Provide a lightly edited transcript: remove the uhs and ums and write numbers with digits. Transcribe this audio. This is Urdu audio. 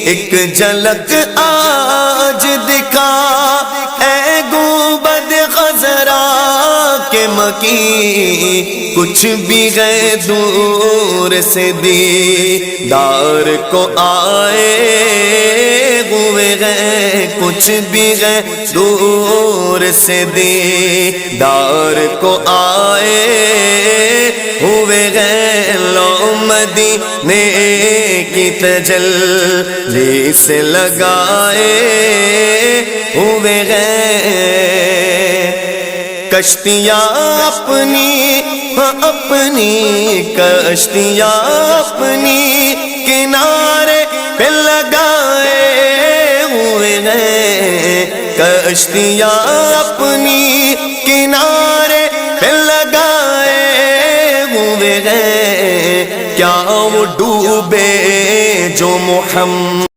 ایک جھلک آج دکھا اے گنبد خضرا کے مکی، کچھ بھی گئے دور سے دیدار کو آئے ہوئے گئے، کچھ بھی گئے دور سے دیدار کو آئے ہوئے گئے، لو مدینے کی تجلی سے لگائے ہوئے گئے، کشتیاں اپنی اپنی کشتیاں اپنی کنارے پہ لگائے ہوئے ہیں، کشتیاں اپنی کنارے پہ لگائے ہوئے ہیں، کیا وہ ڈوبے جو محمد